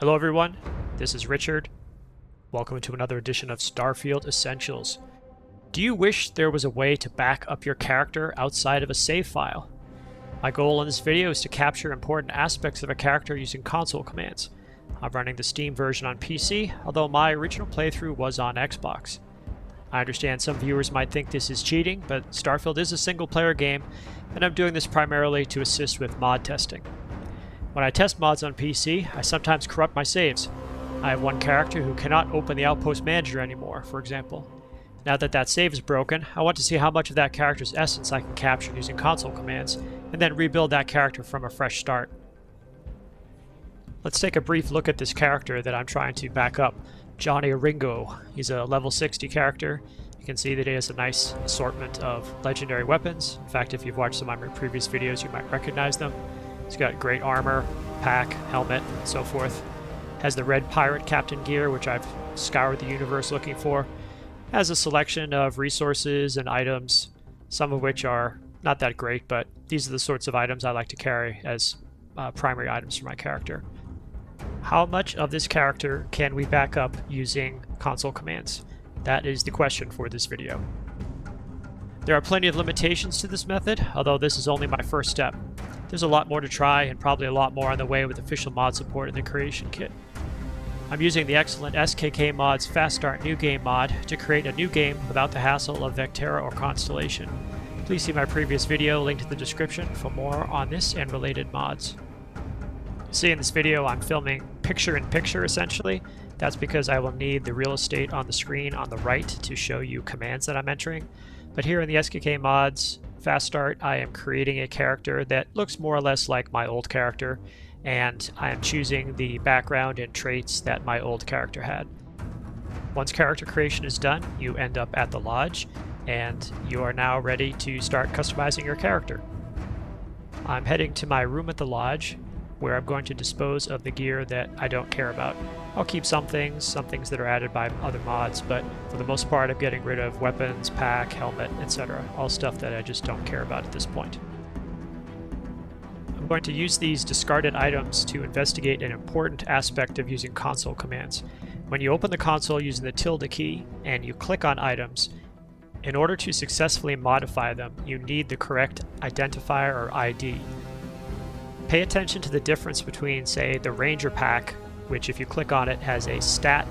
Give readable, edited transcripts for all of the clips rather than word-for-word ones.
Hello everyone, this is Richard. Welcome to another edition of Starfield Essentials. Do you wish there was a way to back up your character outside of a save file? My goal in this video is to capture important aspects of a character using console commands. I'm running the Steam version on PC, although my original playthrough was on Xbox. I understand some viewers might think this is cheating, but Starfield is a single-player game, and I'm doing this primarily to assist with mod testing. When I test mods on PC, I sometimes corrupt my saves. I have one character who cannot open the outpost manager anymore, for example. Now that that save is broken, I want to see how much of that character's essence I can capture using console commands, and then rebuild that character from a fresh start. Let's take a brief look at this character that I'm trying to back up, Johnny Ringo. He's a level 60 character. You can see that he has a nice assortment of legendary weapons. In fact, if you've watched some of my previous videos, you might recognize them. He's got great armor, pack, helmet, and so forth. Has the red pirate captain gear, which I've scoured the universe looking for. Has a selection of resources and items, some of which are not that great, but these are the sorts of items I like to carry as primary items for my character. How much of this character can we back up using console commands? That is the question for this video. There are plenty of limitations to this method, although this is only my first step. There's a lot more to try, and probably a lot more on the way with official mod support in the creation kit. I'm using the excellent SKK Mod's Fast Start New Game mod to create a new game without the hassle of Vectera or Constellation. Please see my previous video linked in the description for more on this and related mods. You see in this video I'm filming picture-in-picture essentially. That's because I will need the real estate on the screen on the right to show you commands that I'm entering. But here in the SKK Mods Fast Start, I am creating a character that looks more or less like my old character, and I am choosing the background and traits that my old character had. Once character creation is done, you end up at the lodge, and you are now ready to start customizing your character. I'm heading to my room at the lodge, where I'm going to dispose of the gear that I don't care about. I'll keep some things that are added by other mods, but for the most part I'm getting rid of weapons, pack, helmet, etc. All stuff that I just don't care about at this point. I'm going to use these discarded items to investigate an important aspect of using console commands. When you open the console using the tilde key and you click on items, in order to successfully modify them, you need the correct identifier or ID. Pay attention to the difference between, say, the Ranger pack, which if you click on it has a stat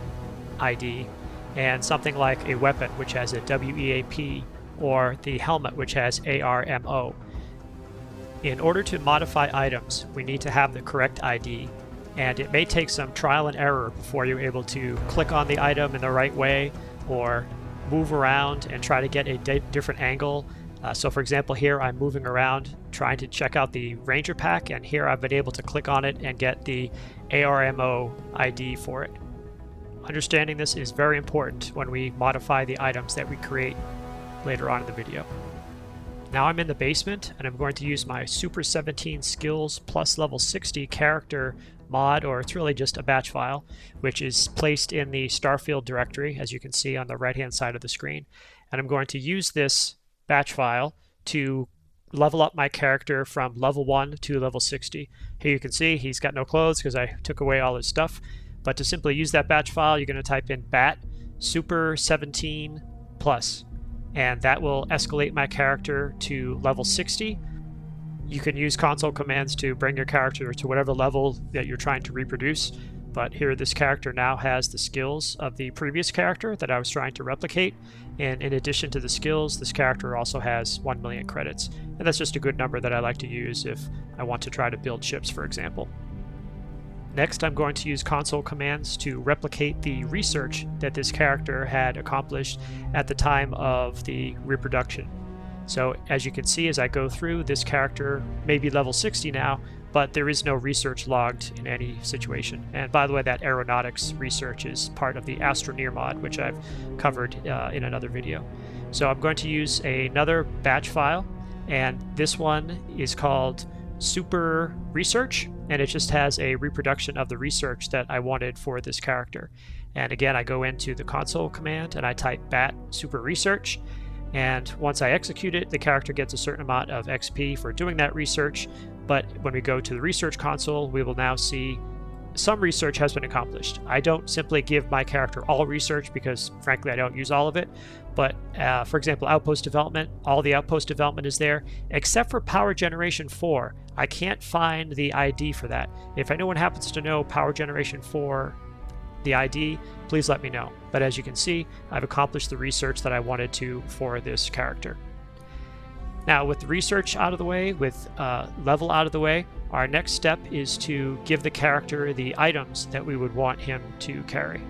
ID, and something like a weapon, which has a WEAP, or the helmet, which has ARMO. In order to modify items, we need to have the correct ID, and it may take some trial and error before you're able to click on the item in the right way, or move around and try to get a different angle. So for example, here I'm moving around trying to check out the Ranger pack, and here I've been able to click on it and get the ARMO ID for it. Understanding this is very important when we modify the items that we create later on in the video. Now I'm in the basement, and I'm going to use my Super 17 Skills plus level 60 character mod, or it's really just a batch file, which is placed in the Starfield directory, as you can see on the right hand side of the screen. And I'm going to use this batch file to level up my character from level 1 to level 60. Here you can see he's got no clothes because I took away all his stuff. But to simply use that batch file, you're going to type in bat super 17 plus, and that will escalate my character to level 60. You can use console commands to bring your character to whatever level that you're trying to reproduce. But here this character now has the skills of the previous character that I was trying to replicate, and in addition to the skills, this character also has 1 million credits, and that's just a good number that I like to use if I want to try to build ships, for example. Next, I'm going to use console commands to replicate the research that this character had accomplished at the time of the reproduction. So as you can see as I go through, this character may be level 60 now, but there is no research logged in any situation. And by the way, that aeronautics research is part of the Astroneer mod, which I've covered in another video. So I'm going to use another batch file, and this one is called Super Research, and it just has a reproduction of the research that I wanted for this character. And again, I go into the console command and I type bat super research, and once I execute it, the character gets a certain amount of XP for doing that research. But when we go to the research console, we will now see some research has been accomplished. I don't simply give my character all research because, frankly, I don't use all of it. But for example, outpost development, all the outpost development is there, except for power generation 4. I can't find the ID for that. If anyone happens to know power generation 4, the ID, please let me know. But as you can see, I've accomplished the research that I wanted to for this character. Now, with the research out of the way, with level out of the way, our next step is to give the character the items that we would want him to carry.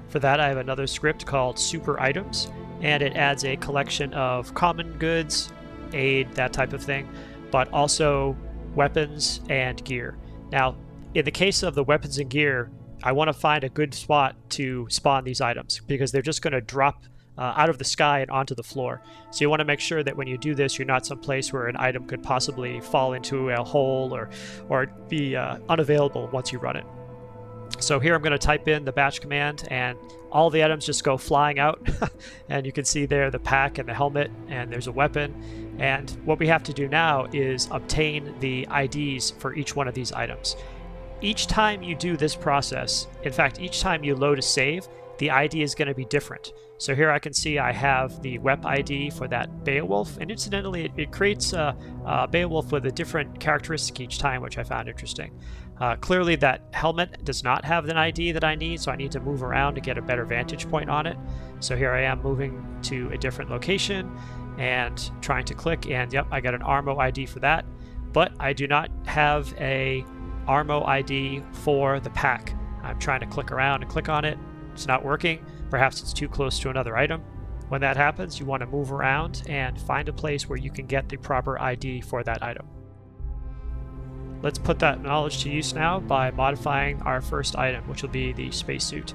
For that, I have another script called Super Items, and it adds a collection of common goods, aid, that type of thing, but also weapons and gear. Now, in the case of the weapons and gear, I want to find a good spot to spawn these items because they're just going to drop out of the sky and onto the floor. So you want to make sure that when you do this, you're not someplace where an item could possibly fall into a hole or be unavailable once you run it. So here I'm going to type in the batch command and all the items just go flying out. And you can see there the pack and the helmet, and there's a weapon. And what we have to do now is obtain the IDs for each one of these items. Each time you do this process, in fact, each time you load a save, the ID is going to be different. So here I can see I have the WEP ID for that Beowulf, and incidentally it creates a Beowulf with a different characteristic each time, which I found interesting. Clearly that helmet does not have an ID that I need, so I need to move around to get a better vantage point on it. So here I am moving to a different location and trying to click, and yep, I got an Armo ID for that, but I do not have a Armo ID for the pack. I'm trying to click around and click on it. It's not working. Perhaps it's too close to another item. When that happens, you want to move around and find a place where you can get the proper ID for that item. Let's put that knowledge to use now by modifying our first item, which will be the spacesuit.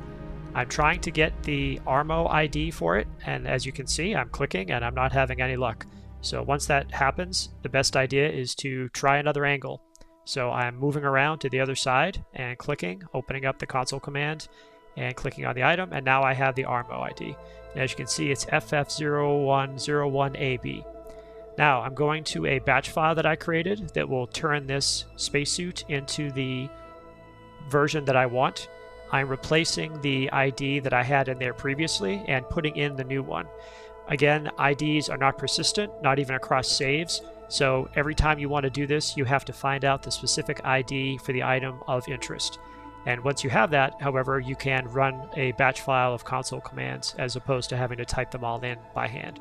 I'm trying to get the Armo ID for it, and as you can see, I'm clicking and I'm not having any luck. So once that happens, the best idea is to try another angle. So I'm moving around to the other side and clicking, opening up the console command, and clicking on the item, and now I have the Armo ID. And as you can see, it's FF0101AB. Now I'm going to a batch file that I created that will turn this spacesuit into the version that I want. I'm replacing the ID that I had in there previously and putting in the new one. Again, IDs are not persistent, not even across saves. So every time you want to do this, you have to find out the specific ID for the item of interest. And once you have that, however, you can run a batch file of console commands as opposed to having to type them all in by hand.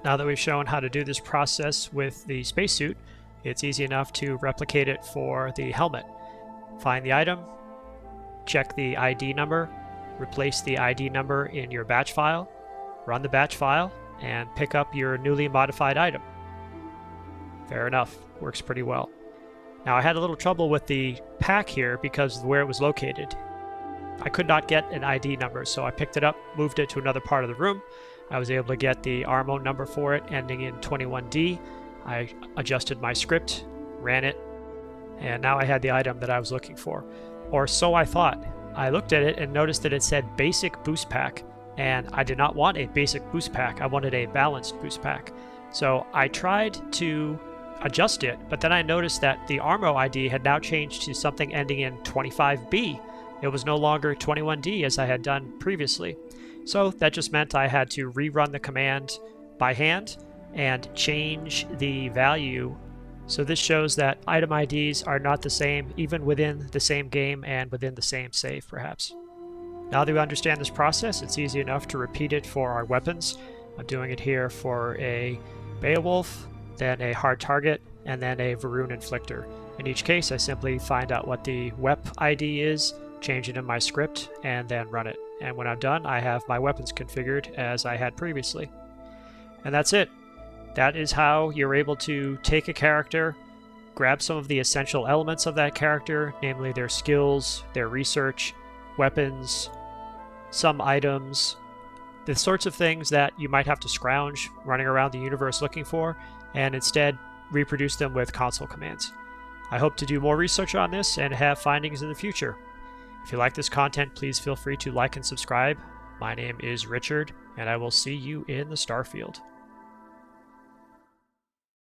Now that we've shown how to do this process with the spacesuit, it's easy enough to replicate it for the helmet. Find the item, check the ID number, replace the ID number in your batch file, run the batch file, and pick up your newly modified item. Fair enough, works pretty well. Now I had a little trouble with the pack here because of where it was located. I could not get an ID number, so I picked it up, moved it to another part of the room. I was able to get the Armo number for it, ending in 21D. I adjusted my script, ran it, and now I had the item that I was looking for. Or so I thought. I looked at it and noticed that it said Basic Boost Pack, and I did not want a Basic Boost Pack. I wanted a Balanced Boost Pack. So I tried to adjust it, but then I noticed that the Armo ID had now changed to something ending in 25B. It was no longer 21D as I had done previously. So that just meant I had to rerun the command by hand and change the value. So this shows that item IDs are not the same even within the same game and within the same save perhaps. Now that we understand this process, it's easy enough to repeat it for our weapons. I'm doing it here for a Beowulf, then a hard target, and then a Varun inflictor. In each case, I simply find out what the WEP ID is, change it in my script, and then run it. And when I'm done, I have my weapons configured as I had previously. And that's it. That is how you're able to take a character, grab some of the essential elements of that character, namely their skills, their research, weapons, some items, the sorts of things that you might have to scrounge running around the universe looking for, and instead reproduce them with console commands. I hope to do more research on this and have findings in the future. If you like this content, please feel free to like and subscribe. My name is Richard, and I will see you in the Starfield.